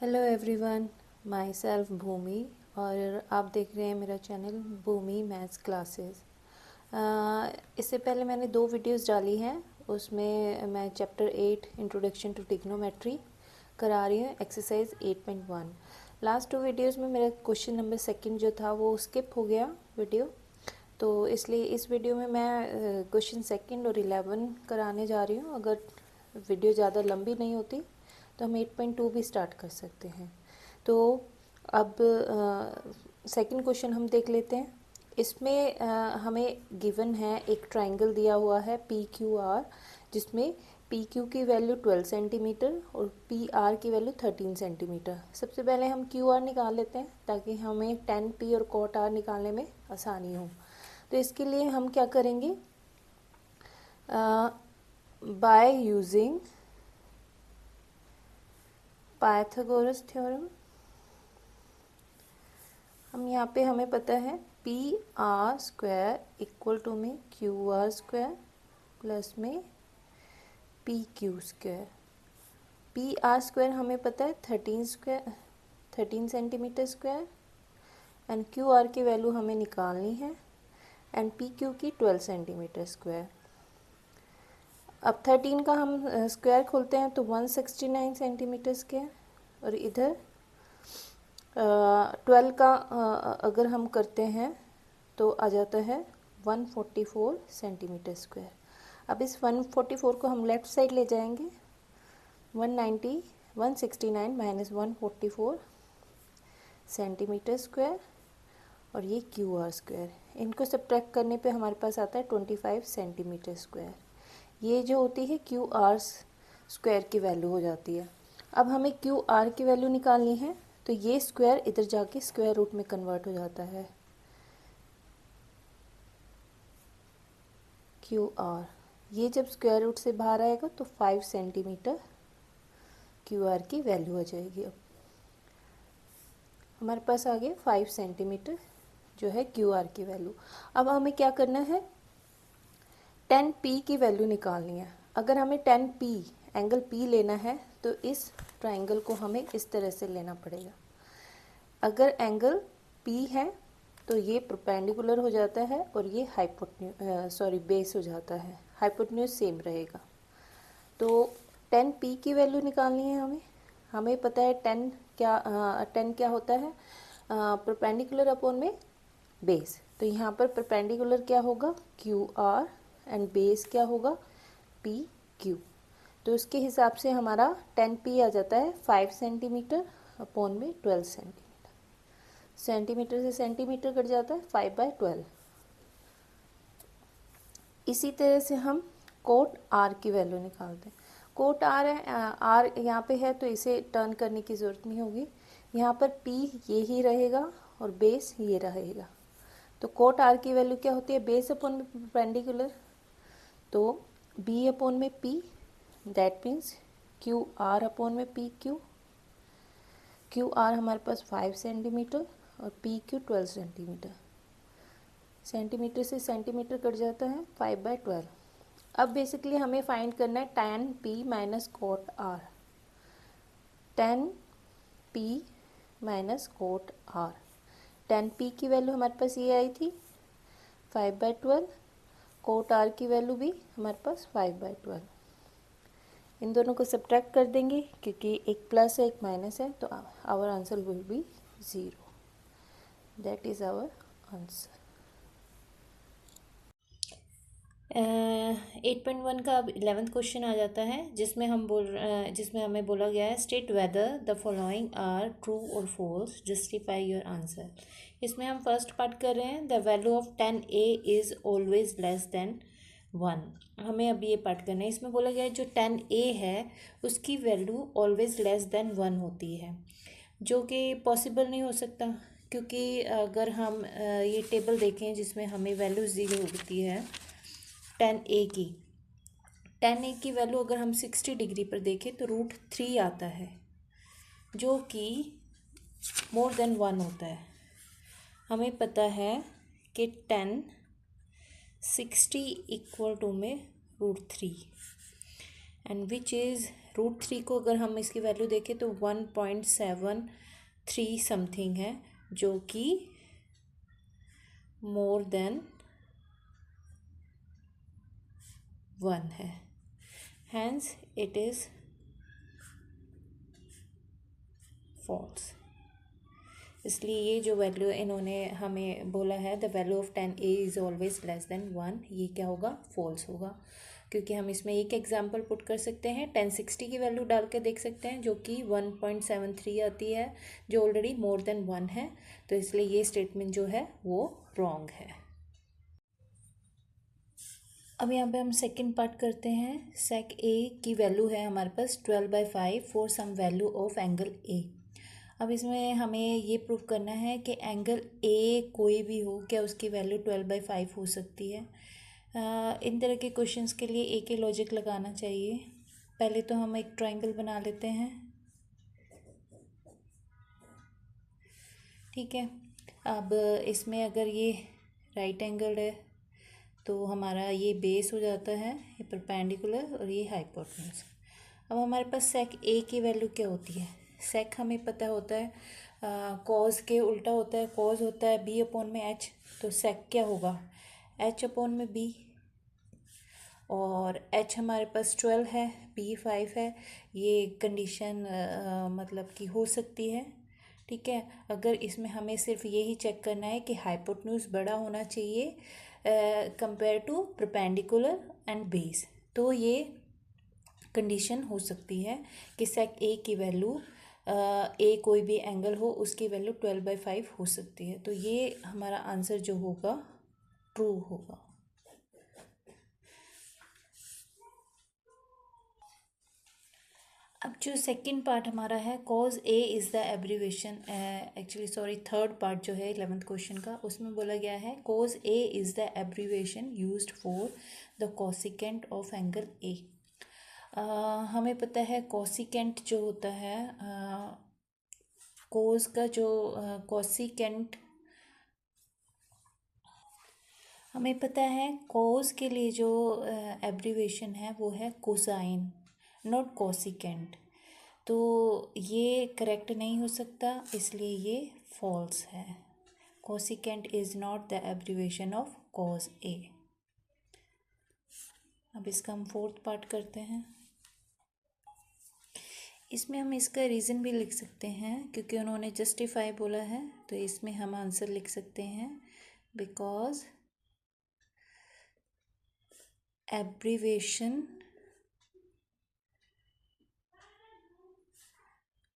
Hello everyone, my self भूमि और आप देख रहे हैं मेरा चैनल भूमि मैथ्स क्लासेस। इससे पहले मैंने 2 वीडियोस डाली हैं। उसमें मैं चैप्टर 8 इंट्रोडक्शन टू ट्रिग्नोमेट्री करा रही हूँ, एक्सरसाइज 8.1। लास्ट 2 वीडियोस में मेरा क्वेश्चन नंबर 2 जो था वो स्किप हो गया वीडियो, तो इसलिए इस वीडियो में मैं क्वेश्चन 2 और 11 कराने जा रही हूँ। अगर वीडियो ज़्यादा लंबी नहीं होती तो हम 8.2 भी स्टार्ट कर सकते हैं। तो अब सेकंड क्वेश्चन हम देख लेते हैं। इसमें हमें गिवन है, एक ट्रायंगल दिया हुआ है पी क्यू आर, जिसमें पी क्यू की वैल्यू 12 सेंटीमीटर और पी आर की वैल्यू 13 सेंटीमीटर। सबसे पहले हम क्यू आर निकाल लेते हैं ताकि हमें टेन पी और कॉट आर निकालने में आसानी हो। तो इसके लिए हम क्या करेंगे, बाय यूजिंग पाइथागोरस थ्योरम, हम यहाँ पे हमें पता है P R square equal to में क्यू आर स्क्वायर प्लस में P Q square. P R square हमें पता है 13 centimetre square and Q R की वैल्यू हमें निकालनी है एंड पी क्यू की 12 सेंटीमीटर स्क्वायर। अब 13 का हम स्क्वायर खोलते हैं तो 169 सेंटीमीटर स्क्वायर, और इधर 12 का अगर हम करते हैं तो आ जाता है 144 सेंटीमीटर स्क्वायर। अब इस 144 को हम लेफ़्ट साइड ले जाएंगे, 169 माइनस 144 सेंटीमीटर स्क्वायर और ये क्यू आर स्क्वायर। इनको सब्ट्रैक्ट करने पे हमारे पास आता है 25 सेंटीमीटर स्क्वायर। ये जो होती है क्यू आर स्क्वायर की वैल्यू हो जाती है। अब हमें क्यू आर की वैल्यू निकालनी है, तो ये स्क्वायर इधर जाके स्क्वायर रूट में कन्वर्ट हो जाता है। क्यू आर ये जब स्क्वायर रूट से बाहर आएगा तो 5 सेंटीमीटर क्यू आर की वैल्यू आ जाएगी। अब हमारे पास आ गया 5 सेंटीमीटर जो है क्यू आर की वैल्यू। अब हमें क्या करना है, 10 पी की वैल्यू निकालनी है। अगर हमें 10 पी एंगल पी लेना है तो इस ट्राइंगल को हमें इस तरह से लेना पड़ेगा। अगर एंगल पी है तो ये परपेंडिकुलर हो जाता है और ये बेस हो जाता है, हाइपोटेन्यूज सेम रहेगा। तो 10 पी की वैल्यू निकालनी है हमें पता है 10 क्या होता है, परपेंडिकुलर अपॉन में बेस। तो यहाँ पर परपेंडिकुलर क्या होगा, क्यू आर, एंड बेस क्या होगा, पी क्यू। तो उसके हिसाब से हमारा 10 पी आ जाता है 5 सेंटीमीटर अपॉन में 12 सेंटीमीटर। सेंटीमीटर से सेंटीमीटर कट जाता है 5/12। इसी तरह से हम कोट आर की वैल्यू निकालते हैं। कोट आर है, आर यहाँ पे है तो इसे टर्न करने की ज़रूरत नहीं होगी। यहाँ पर पी ये ही रहेगा और बेस ये रहेगा। तो कोट आर की वैल्यू क्या होती है, बेस अपॉन में परपेंडिकुलर, तो बी अपॉन में P, that means Q R upon में पी क्यू। क्यू आर हमारे पास 5 सेंटीमीटर और पी क्यू 12 सेंटीमीटर। सेंटीमीटर से सेंटीमीटर कट जाता है 5/12। अब बेसिकली हमें फाइंड करना है tan p minus cot R. tan p minus cot R, tan p की वैल्यू हमारे पास ये आई थी 5/12, कोट आर की वैल्यू भी हमारे पास 5/12। इन दोनों को सब्ट्रैक्ट कर देंगे क्योंकि एक प्लस है एक माइनस है, तो our answer will be 0। That is our answer. 8.1 का अब 11th क्वेश्चन आ जाता है, जिसमें हमें बोला गया है state whether the following are true और फॉल्स, जस्टिफाई योर आंसर। इसमें हम फर्स्ट पार्ट कर रहे हैं, the value of 10a is always less than 1। हमें अब ये पार्ट करना है। इसमें बोला गया है जो 10a है उसकी वैल्यू ऑलवेज लेस देन 1 होती है, जो कि पॉसिबल नहीं हो सकता, क्योंकि अगर हम ये टेबल देखें जिसमें हमें वैल्यू 0 होती है 10 ए की वैल्यू अगर हम 60 डिग्री पर देखें तो √3 आता है, जो कि मोर देन 1 होता है। हमें पता है कि 10 60 इक्वल टू में √3 एंड विच इज़ √3 को अगर हम इसकी वैल्यू देखें तो 1.73 समथिंग है, जो कि मोर देन 1 है, हैंस इट इज़ फॉल्स। इसलिए ये जो वैल्यू इन्होंने हमें बोला है, the value of 10a is always less than 1, ये क्या होगा, फॉल्स होगा। क्योंकि हम इसमें एक एग्जांपल पुट कर सकते हैं, 1060 की वैल्यू डाल के देख सकते हैं, जो कि 1.73 आती है, जो ऑलरेडी मोर देन 1 है। तो इसलिए ये स्टेटमेंट जो है वो रॉन्ग है। अब यहाँ पे हम सेकंड पार्ट करते हैं। सेक ए की वैल्यू है हमारे पास 12/5 for some value of angle A. अब इसमें हमें ये प्रूव करना है कि एंगल ए कोई भी हो, क्या उसकी वैल्यू 12/5 हो सकती है। इन तरह के क्वेश्चंस के लिए एक ही लॉजिक लगाना चाहिए। पहले तो हम एक ट्रायंगल बना लेते हैं, ठीक है। अब इसमें अगर ये राइट एंगल है तो हमारा ये बेस हो जाता है, ये परपेंडिकुलर और ये हाइपोटेन्यूज। अब हमारे पास सेक ए की वैल्यू क्या होती है। सेक हमें पता होता है कॉज के उल्टा होता है, कॉज होता है बी अपॉन में एच, तो सेक क्या होगा, एच अपॉन में बी। और एच हमारे पास 12 है, बी 5 है, ये कंडीशन मतलब कि हो सकती है, ठीक है। अगर इसमें हमें सिर्फ यही चेक करना है कि हाइपोटेन्यूज बड़ा होना चाहिए compare to perpendicular and base, तो ये कंडीशन हो सकती है कि सेक ए की वैल्यू ए कोई भी एंगल हो उसकी वैल्यू 12/5 हो सकती है। तो ये हमारा आंसर जो होगा ट्रू होगा। अब जो सेकंड पार्ट हमारा है, cause A is the abbreviation, actually sorry third part जो है 11th क्वेश्चन का, उसमें बोला गया है cause A is the abbreviation used for the cosecant of angle ए। हमें पता है कोसिकेंट जो होता है, कोस का जो कोसिकेंट, हमें पता है कोस के लिए जो एब्रीवेशन है वो है कोसाइन, नॉट कोसिकेंट। तो ये करेक्ट नहीं हो सकता, इसलिए ये फॉल्स है। Cosecant is not the abbreviation of cos A. अब इसका हम फोर्थ पार्ट करते हैं। इसमें हम इसका रीज़न भी लिख सकते हैं, क्योंकि उन्होंने जस्टिफाई बोला है, तो इसमें हम आंसर लिख सकते हैं because abbreviation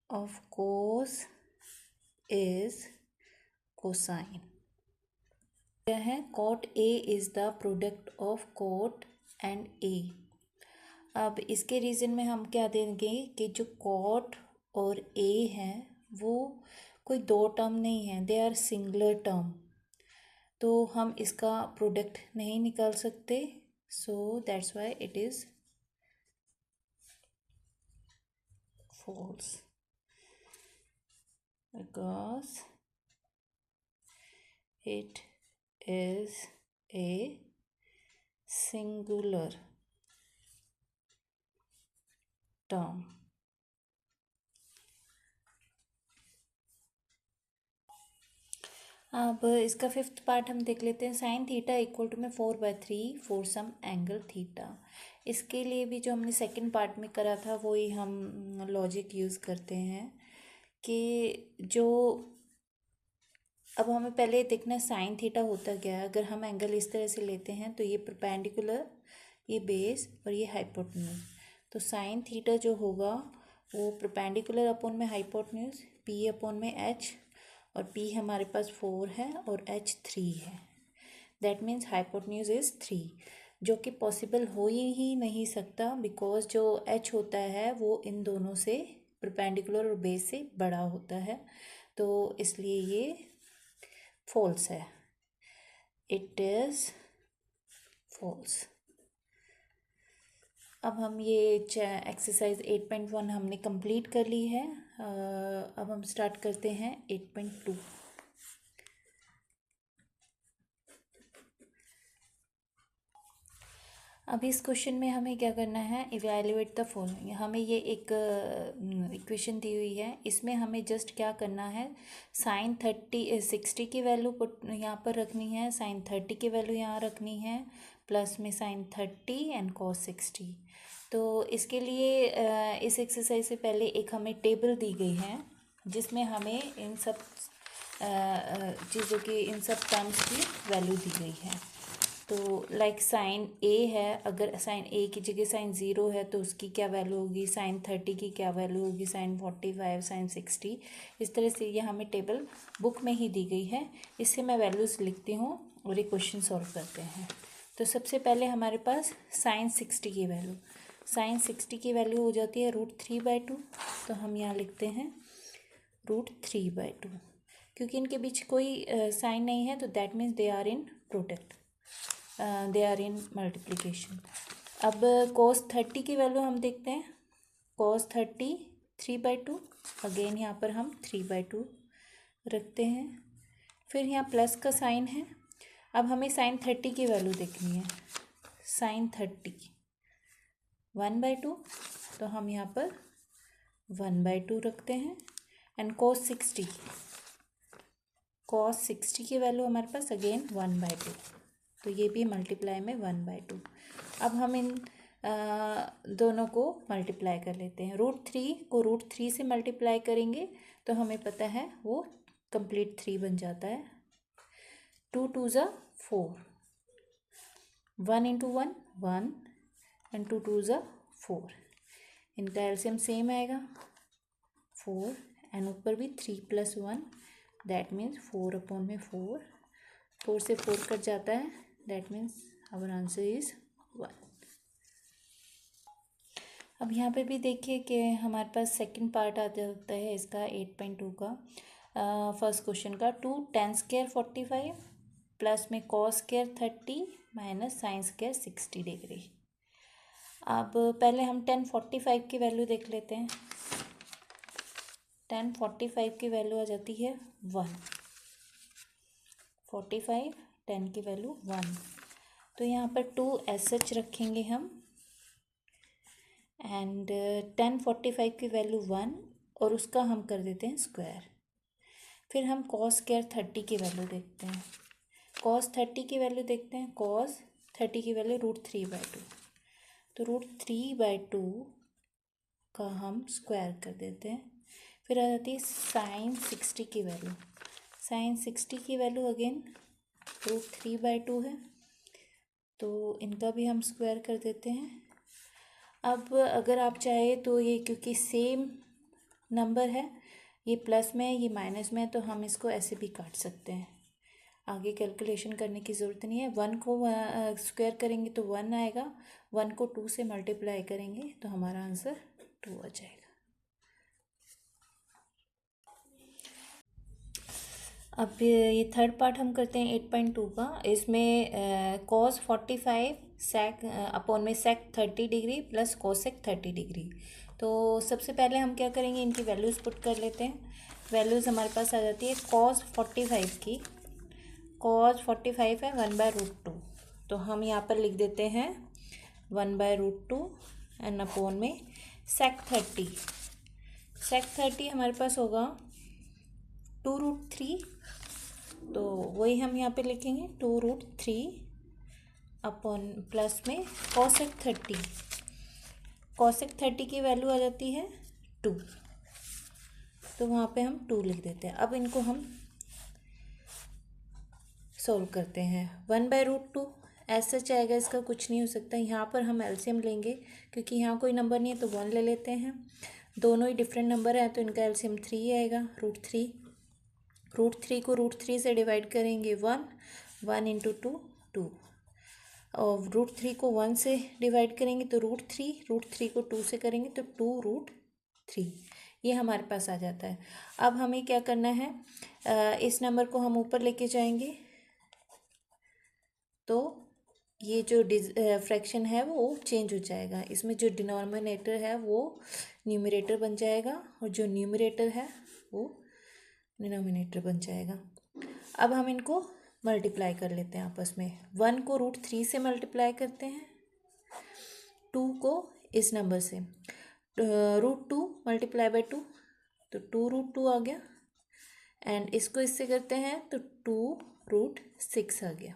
of cos is cosine। क्या है, cot A is the product of cot and A। अब इसके रीज़न में हम क्या देंगे कि जो cot और A है वो कोई दो टर्म नहीं है, दे आर सिंगुलर टर्म, तो हम इसका प्रोडक्ट नहीं निकाल सकते, so that's why it is false, because it is a singular term। अब इसका फिफ्थ पार्ट हम देख लेते हैं। साइन थीटा इक्वल टू में 4/3 फॉर सम एंगल थीटा। इसके लिए भी जो हमने सेकंड पार्ट में करा था वही हम लॉजिक यूज़ करते हैं कि जो, अब हमें पहले देखना साइन थीटा होता क्या है। अगर हम एंगल इस तरह से लेते हैं तो ये परपेंडिकुलर, ये बेस और ये हाइपोटेन्यूज, तो साइन थीटा जो होगा वो परपेंडिकुलर अपॉन में हाइपोटेन्यूज, पी अपॉन में एच, और पी हमारे पास 4 है और एच 3 है, दैट मीन्स हाइपोटेन्यूज इज़ 3, जो कि पॉसिबल हो ही नहीं सकता, बिकॉज जो एच होता है वो इन दोनों से, परपेंडिकुलर और बेस से बड़ा होता है, तो इसलिए ये फॉल्स है, इट इज़ फॉल्स। अब हम ये एक्सरसाइज 8.1 हमने कंप्लीट कर ली है। अब हम स्टार्ट करते हैं 8.2। अभी इस क्वेश्चन में हमें क्या करना है, इवैल्यूएट द फॉलोइंग। हमें ये एक इक्वेशन दी हुई है, इसमें हमें जस्ट क्या करना है, साइन 60 की वैल्यू पुट यहाँ पर रखनी है, साइन 30 की वैल्यू यहाँ रखनी है, प्लस में साइन 30 एंड कॉस 60। तो इसके लिए इस एक्सरसाइज से पहले एक हमें टेबल दी गई है जिसमें हमें इन सब चीज़ों की, इन सब टर्म्स की वैल्यू दी गई है। तो लाइक साइन ए है, अगर साइन ए की जगह साइन 0 है तो उसकी क्या वैल्यू होगी, साइन 30 की क्या वैल्यू होगी, साइन 45, साइन 60। इस तरह से ये हमें टेबल बुक में ही दी गई है, इससे मैं वैल्यूज़ लिखती हूँ और ये क्वेश्चन सॉल्व करते हैं। तो सबसे पहले हमारे पास साइन 60 की वैल्यू, साइन 60 की वैल्यू हो जाती है √3/2। तो हम यहाँ लिखते हैं √3/2, क्योंकि इनके बीच कोई साइन नहीं है तो that means they are in product, they are in multiplication. अब cos 30 की वैल्यू हम देखते हैं, cos 30 3/2, अगेन यहाँ पर हम 3/2 रखते हैं। फिर यहाँ प्लस का साइन है। अब हमें साइन 30 की वैल्यू देखनी है, साइन 30 1/2, तो हम यहाँ पर 1/2 रखते हैं। एंड cos 60 की वैल्यू हमारे पास अगेन 1/2, तो ये भी मल्टीप्लाई में 1/2। अब हम इन दोनों को मल्टीप्लाई कर लेते हैं। √3 को √3 से मल्टीप्लाई करेंगे तो हमें पता है वो कंप्लीट 3 बन जाता है। 2 2 ज़ा 4, 1 × 1 1 एंड 2 2 ज़ा 4, इनका एलसीएम सेम आएगा 4, एंड ऊपर भी 3 + 1 दैट मीन्स 4/4, 4 से 4 कट जाता है, that means our answer is 1। अब यहाँ पे भी देखिए कि हमारे पास सेकंड पार्ट आ जाता है इसका 8.2 का, फर्स्ट क्वेश्चन का। 2 tan² 45 प्लस में cos² 30 माइनस sin² 60 डिग्री। अब पहले हम tan 45 की वैल्यू देख लेते हैं। tan 45 की वैल्यू आ जाती है 1, 45 tan की वैल्यू 1, तो यहाँ पर 2 SH रखेंगे हम, एंड tan 45 की वैल्यू 1 और उसका हम कर देते हैं स्क्वायर। फिर हम cos² 30 की वैल्यू देखते हैं, cos 30 की वैल्यू देखते हैं, cos 30 की वैल्यू √3/2, तो √3/2 का हम स्क्वायर कर देते हैं। फिर आ जाती है साइन 60 की वैल्यू, साइन 60 की वैल्यू अगेन √3/2 है, तो इनका भी हम स्क्वायर कर देते हैं। अब अगर आप चाहे तो ये, क्योंकि सेम नंबर है, ये प्लस में है ये माइनस में है, तो हम इसको ऐसे भी काट सकते हैं, आगे कैलकुलेशन करने की ज़रूरत नहीं है। 1 को स्क्वायर करेंगे तो 1 आएगा, 1 को 2 से मल्टीप्लाई करेंगे तो हमारा आंसर 2 आ जाएगा। अब ये थर्ड पार्ट हम करते हैं 8.2 का। इसमें cos 45 sec 30 degree plus cosec 30 degree. तो सबसे पहले हम क्या करेंगे, इनकी वैल्यूज़ पुट कर लेते हैं। वैल्यूज़ हमारे पास आ जाती है cos 45 की, cos 45 है 1/√2, तो हम यहाँ पर लिख देते हैं 1/√2 एंड अपॉन में sec 30 हमारे पास होगा 2√3, तो वही हम यहाँ पे लिखेंगे 2√3 अपॉन प्लस में cosec 30 की वैल्यू आ जाती है 2, तो वहाँ पे हम 2 लिख देते हैं। अब इनको हम सॉल्व करते हैं। 1/√2 ऐसा चाहेगा, इसका कुछ नहीं हो सकता। यहाँ पर हम एलसीएम लेंगे, क्योंकि यहाँ कोई नंबर नहीं है तो 1 ले लेते हैं। दोनों ही डिफरेंट नंबर है तो इनका एलसीएम 3 आएगा, √3 को √3 से डिवाइड करेंगे 1 × 2 2, और √3 को 1 से डिवाइड करेंगे तो √3 को 2 से करेंगे तो 2√3, ये हमारे पास आ जाता है। अब हमें क्या करना है, इस नंबर को हम ऊपर लेके जाएंगे तो ये जो फ्रैक्शन है वो चेंज हो जाएगा, इसमें जो डिनोमिनेटर है वो न्यूमरेटर बन जाएगा और जो न्यूमरेटर है वो डिनोमिनेटर बन जाएगा। अब हम इनको मल्टीप्लाई कर लेते हैं आपस में। 1 को √3 से मल्टीप्लाई करते हैं 2 को इस नंबर से √2 मल्टीप्लाई बाय 2, तो 2√2 आ गया। एंड इसको इससे करते हैं तो 2√6 आ गया।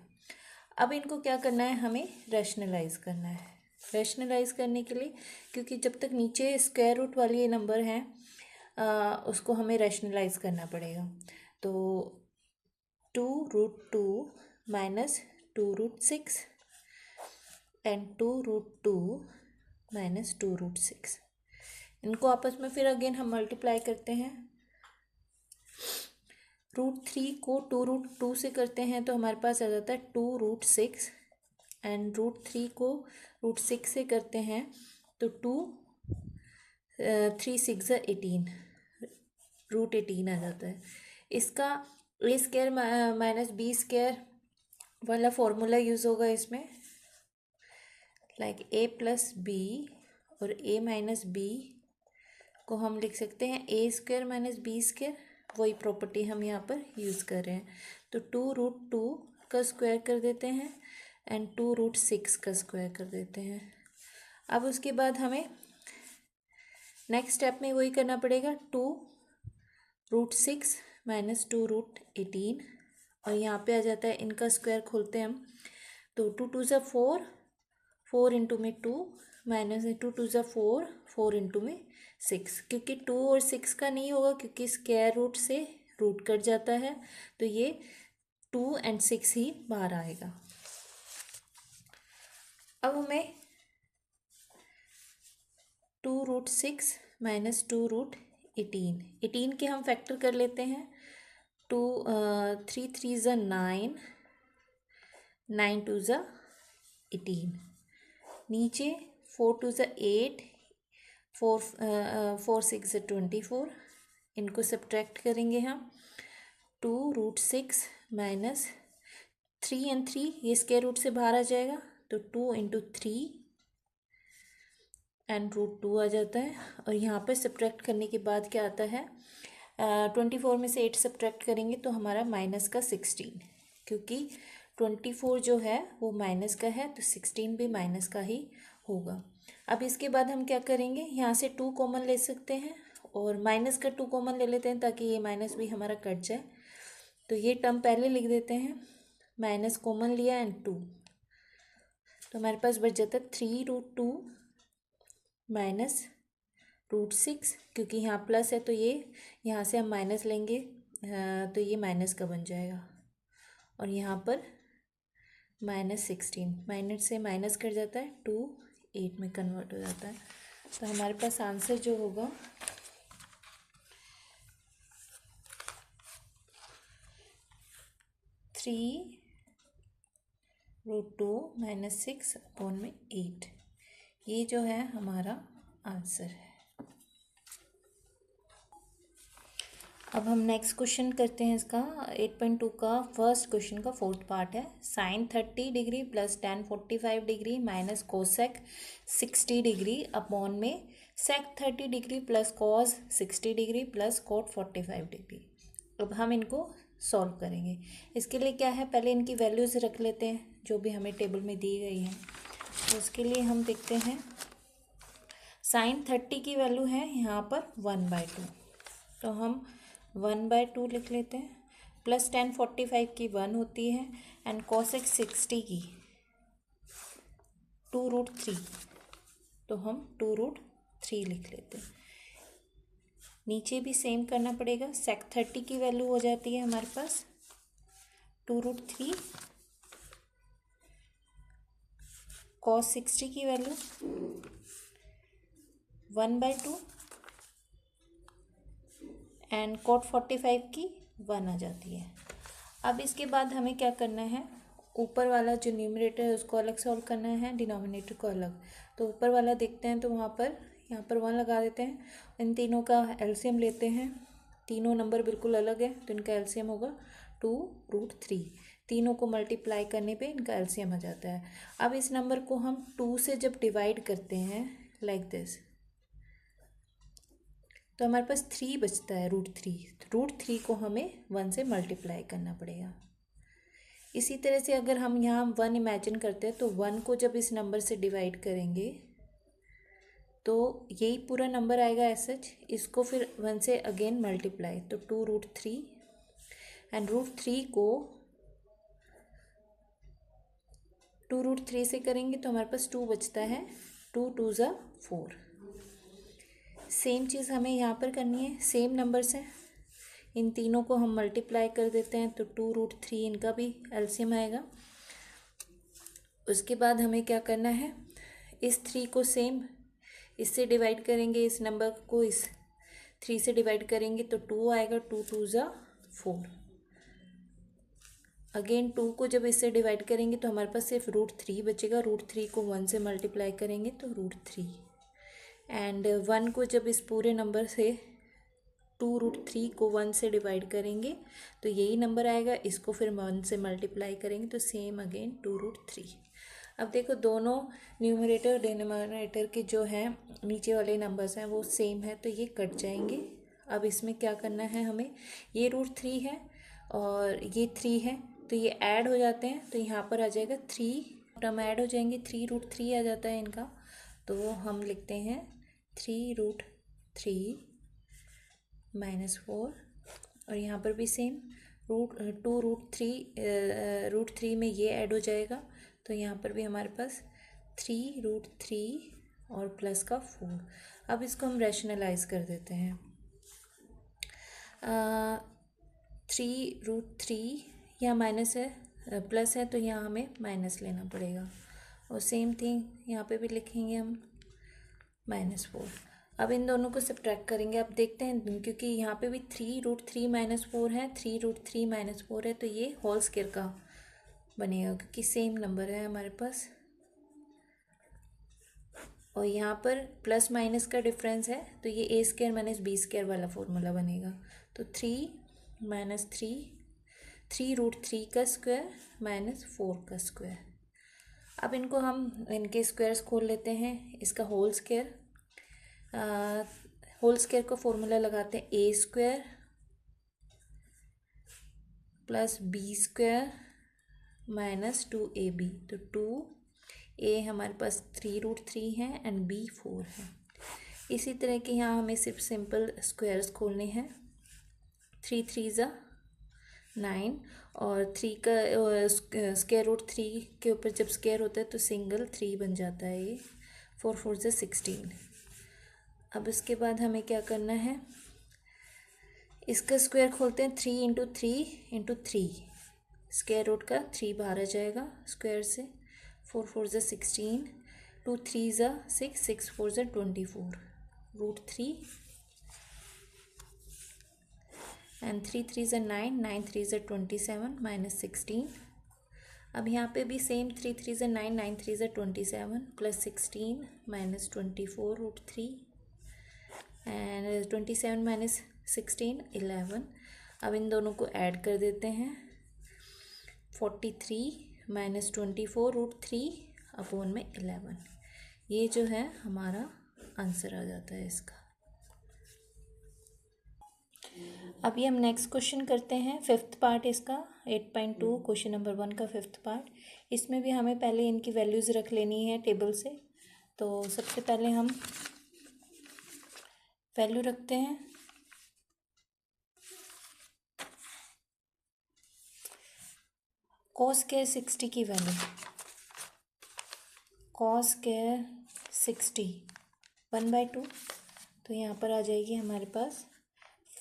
अब इनको क्या करना है, हमें रैशनलाइज करना है। रैशनलाइज करने के लिए, क्योंकि जब तक नीचे स्क्वायर रूट वाली ये नंबर है उसको हमें रैशनलाइज करना पड़ेगा। तो 2√2 माइनस 2√6 एंड 2√2 माइनस 2√6, इनको आपस में फिर अगेन हम मल्टीप्लाई करते हैं। √3 को 2√2 से करते हैं तो हमारे पास आ जाता है 2√6 एंड √3 को √6 से करते हैं तो 3 6 18, √18 आ जाता है। इसका ए स्क्वायर माइनस बी स्क्वायर वाला फॉर्मूला यूज़ होगा इसमें, लाइक ए प्लस बी और ए माइनस बी को हम लिख सकते हैं ए स्क्वायर माइनस बी स्क्वायर, वही प्रॉपर्टी हम यहाँ पर यूज़ कर रहे हैं। तो 2√2 का स्क्वायर कर देते हैं एंड 2√6 का स्क्वायर कर देते हैं। अब उसके बाद हमें नेक्स्ट स्टेप में वही करना पड़ेगा, 2√6 माइनस 2√18, और यहाँ पे आ जाता है इनका स्क्वायर खोलते हैं हम, तो 2 2 ज़ा 4, 4 इंटू में 2 माइनस 2 2 ज़ा 4, 4 इंटू में 6, क्योंकि 2 और 6 का नहीं होगा क्योंकि स्क्वायर रूट से रूट कट जाता है, तो ये 2 एंड 6 ही बाहर आएगा। अब हमें 2√6 माइनस 2√18, 18 के हम फैक्टर कर लेते हैं। 3 3 ज़ा 9, 9 2 ज़ा 18, नीचे 4 2 ज़ा 8, 4 6 ज़ा 24, इनको सब्ट्रैक्ट करेंगे हम। 2√6 माइनस 3 एंड 3 ये स्क्वायर रूट से बाहर आ जाएगा, तो 2 इंटू 3 एंड √2 आ जाता है। और यहाँ पर सब्ट्रैक्ट करने के बाद क्या आता है, 24 में से 8 सब्ट्रैक्ट करेंगे तो हमारा माइनस का 16, क्योंकि 24 जो है वो माइनस का है तो 16 भी माइनस का ही होगा। अब इसके बाद हम क्या करेंगे, यहाँ से 2 कॉमन ले सकते हैं और माइनस का 2 कॉमन ले लेते हैं ताकि ये माइनस भी हमारा कट जाए। तो ये टर्म पहले लिख देते हैं, माइनस कॉमन लिया एंड 2, तो हमारे पास बच जाता है 3√2 माइनस √6, क्योंकि यहाँ प्लस है तो ये यहाँ से हम माइनस लेंगे तो ये माइनस का बन जाएगा, और यहाँ पर माइनस 16, माइनस से माइनस कट जाता है, 2 8 में कन्वर्ट हो जाता है। तो हमारे पास आंसर जो होगा 3√2 माइनस 6 अपॉन में 8, ये जो है हमारा आंसर है। अब हम नेक्स्ट क्वेश्चन करते हैं इसका 8.2 का फर्स्ट क्वेश्चन का फोर्थ पार्ट है। Sine 30 degree plus tan 45 degree minus cosec 60 degree upon में sec 30 degree plus cos 60 degree plus cot 45 degree. अब हम इनको सॉल्व करेंगे। इसके लिए क्या है, पहले इनकी वैल्यूज़ रख लेते हैं जो भी हमें टेबल में दी गई हैं। तो उसके लिए हम देखते हैं साइन 30 की वैल्यू है यहाँ पर 1/2, तो हम 1/2 लिख लेते हैं, प्लस tan 45 की 1 होती है एंड कोसेक 60 की 2√3, तो हम 2√3 लिख लेते हैं। नीचे भी सेम करना पड़ेगा, सेक 30 की वैल्यू हो जाती है हमारे पास 2√3, कॉस 60 की वैल्यू 1/2 एंड कोट 45 की 1 आ जाती है। अब इसके बाद हमें क्या करना है, ऊपर वाला जो न्यूमरेटर है उसको अलग सॉल्व करना है, डिनोमिनेटर को अलग। तो ऊपर वाला देखते हैं तो वहाँ पर यहाँ पर 1 लगा देते हैं, इन तीनों का एलसीएम लेते हैं। तीनों नंबर बिल्कुल अलग है तो इनका एलसीएम होगा 2√3, तीनों को मल्टीप्लाई करने पे इनका एलसीएम आ जाता है। अब इस नंबर को हम 2 से जब डिवाइड करते हैं लाइक दिस, तो हमारे पास 3 बचता है √3 को हमें 1 से मल्टीप्लाई करना पड़ेगा। इसी तरह से अगर हम यहाँ 1 इमेजिन करते हैं तो 1 को जब इस नंबर से डिवाइड करेंगे तो यही पूरा नंबर आएगा एज सच। इसको फिर 1 से अगेन मल्टीप्लाई, तो 2√3 एंड √3 को 2√3 से करेंगे तो हमारे पास 2 बचता है, 2 2 ज़ा 4। सेम चीज़ हमें यहाँ पर करनी है, सेम नंबर्स हैं, इन तीनों को हम मल्टीप्लाई कर देते हैं तो 2√3 इनका भी एलसीएम आएगा। उसके बाद हमें क्या करना है, इस 3 को सेम इससे डिवाइड करेंगे, इस नंबर को इस 3 से डिवाइड करेंगे तो 2 आएगा, 2 2 ज़ा 4। अगेन 2 को जब इससे डिवाइड करेंगे तो हमारे पास सिर्फ √3 बचेगा, √3 को 1 से मल्टीप्लाई करेंगे तो √3 एंड 1 को जब इस पूरे नंबर से 2√3 को 1 से डिवाइड करेंगे तो यही नंबर आएगा, इसको फिर 1 से मल्टीप्लाई करेंगे तो सेम अगेन 2√3। अब देखो दोनों न्यूमरेटर और डिनोमिनेटर के जो है नीचे वाले नंबर्स हैं वो सेम है, तो ये कट जाएंगे। अब इसमें क्या करना है हमें, ये √3 है और ये 3 है तो ये ऐड हो जाते हैं, तो यहाँ पर आ जाएगा 3 टर्म ऐड हो जाएंगे, 3√3 आ जाता है इनका, तो हम लिखते हैं 3√3 -4 और यहाँ पर भी सेम √3 में ये ऐड हो जाएगा, तो यहाँ पर भी हमारे पास 3√3 और प्लस का 4। अब इसको हम रैशनलाइज कर देते हैं। 3√3 यहाँ माइनस है, प्लस है तो यहाँ हमें माइनस लेना पड़ेगा, और सेम थिंग यहाँ पे भी लिखेंगे हम -4। अब इन दोनों को सब्ट्रैक्ट करेंगे। अब देखते हैं, क्योंकि यहाँ पे भी 3√3 -4 है, 3√3 -4 है, तो ये होल स्क्वायर का बनेगा क्योंकि सेम नंबर है हमारे पास, और यहाँ पर प्लस माइनस का डिफरेंस है तो ये a² - b² वाला फॉर्मूला बनेगा। तो 3 3√3 का स्क्वायर -4 का स्क्वायर। अब इनको हम इनके स्क्वायर्स खोल लेते हैं। इसका होल स्क्वायर का फॉर्मूला लगाते हैं, a² + b² - 2ab, तो 2a हमारे पास 3√3 है एंड b 4 है। इसी तरह के यहाँ हमें सिर्फ सिंपल स्क्वायर्स खोलने हैं। 3 3 ज़ा 9 और 3 का √3 के ऊपर जब स्क्वायर होता है तो सिंगल 3 बन जाता है ये। 4 4 ज़ा 16। अब इसके बाद हमें क्या करना है, इसका स्क्वायर खोलते हैं। 3 × 3 × 3, स्क्वायर रूट का 3 बाहर आ जाएगा स्क्वायर से। 4 4 ज़ा 16, 2 3 ज़ा 6, 6 4 ज़ा 24, √3 एंड 3 3 ज़ा 9, 9 3 ज़ा 27 -16। अब यहाँ पे भी सेम 3 3 ज़ा 9, 9 3 ज़ा 27 + 16 -24 √3 एंड 27 - 16 11। अब इन दोनों को ऐड कर देते हैं। 43 -24 √3 अपॉन में 11, ये जो है हमारा आंसर आ जाता है इसका। अभी हम नेक्स्ट क्वेश्चन करते हैं, 5th पार्ट इसका 8.2 क्वेश्चन नंबर 1 का 5th पार्ट। इसमें भी हमें पहले इनकी वैल्यूज़ रख लेनी है टेबल से। तो सबसे पहले हम वैल्यू रखते हैं। cos स्क्वायर 60 की वैल्यू, cos स्क्वायर 60 1/2, तो यहाँ पर आ जाएगी हमारे पास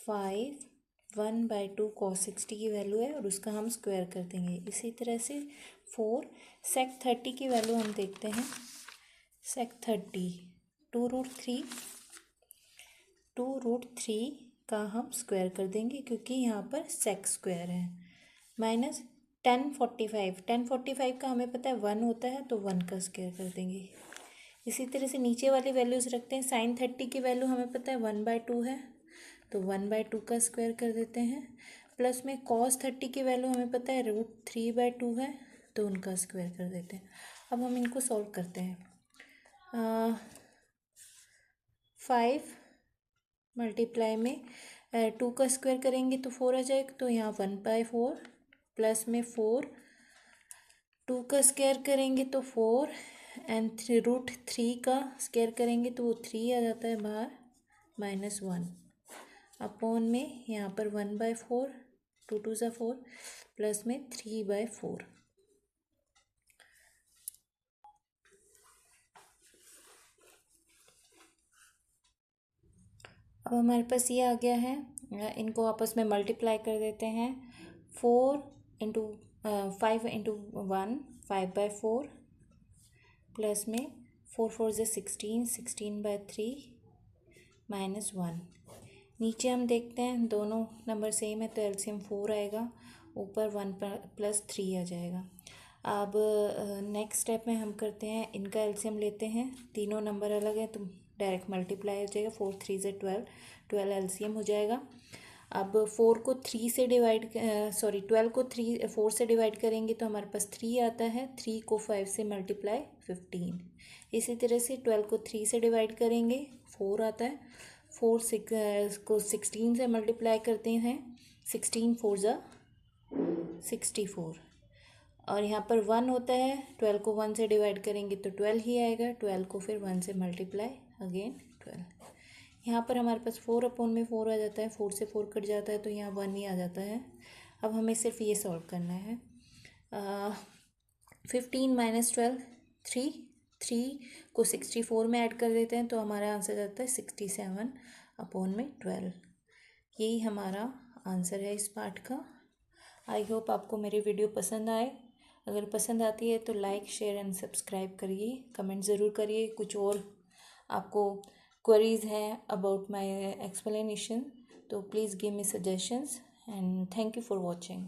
5 1/2 cos 60 की वैल्यू है और उसका हम स्क्वायर कर देंगे। इसी तरह से 4 sec 30 की वैल्यू हम देखते हैं। sec 30 2√3 का हम स्क्वायर कर देंगे क्योंकि यहाँ पर sec स्क्वायर है। माइनस 1045 का हमें पता है 1 होता है, तो 1 का स्क्वायर कर देंगे। इसी तरह से नीचे वाली वैल्यूज़ रखते हैं। sin 30 की वैल्यू हमें पता है 1/2 है, तो 1/2 का स्क्वायर कर देते हैं। प्लस में cos 30 की वैल्यू हमें पता है √3/2 है, तो उनका स्क्वायर कर देते हैं। अब हम इनको सॉल्व करते हैं। 5 मल्टीप्लाई में 2 का स्क्वायर करेंगे तो 4 आ जाएगा, तो यहाँ 1/4 प्लस में 4 2 का स्क्वायर करेंगे तो 4 एंड रूट 3 का स्क्वायर करेंगे तो वो 3 आ जाता है बाहर, -1 अपॉन में यहाँ पर 1/4, 2 2 ज़ा 4 प्लस में 3/4। अब हमारे पास ये आ गया है, इनको आपस में मल्टीप्लाई कर देते हैं। 5 इंटू 1 5/4 प्लस में 4 4 ज़ा 16 16/3 -1। नीचे हम देखते हैं दोनों नंबर सेम है तो एलसीएम 4 आएगा, ऊपर 1 प्लस 3 आ जाएगा। अब नेक्स्ट स्टेप में हम करते हैं, इनका एलसीएम लेते हैं, तीनों नंबर अलग है तो डायरेक्ट मल्टीप्लाई हो जाएगा। 4 3 ज़ा 12, 12 एलसीएम हो जाएगा। अब 4 को 3 से डिवाइड 12 को 4 से डिवाइड करेंगे तो हमारे पास 3 आता है। 3 को 5 से मल्टीप्लाई 15। इसी तरह से 12 को 3 से डिवाइड करेंगे 4 आता है। 4 को 16 से मल्टीप्लाई करते हैं, 16 4 ज़ा 64। और यहाँ पर 1 होता है, 12 को 1 से डिवाइड करेंगे तो 12 ही आएगा। 12 को फिर 1 से मल्टीप्लाई अगेन 12। यहाँ पर हमारे पास 4 अपॉन में 4 आ जाता है, 4 से 4 कट जाता है तो यहाँ 1 ही आ जाता है। अब हमें सिर्फ ये सॉल्व करना है। 15 - 12 3, 3 को 64 में ऐड कर देते हैं तो हमारा आंसर आता है 67 अपॉन में 12। यही हमारा आंसर है इस पार्ट का। आई होप आपको मेरी वीडियो पसंद आए। अगर पसंद आती है तो लाइक शेयर एंड सब्सक्राइब करिए, कमेंट ज़रूर करिए। कुछ और आपको क्वेरीज़ हैं अबाउट माय एक्सप्लेनेशन तो please give me suggestions and thank you for watching.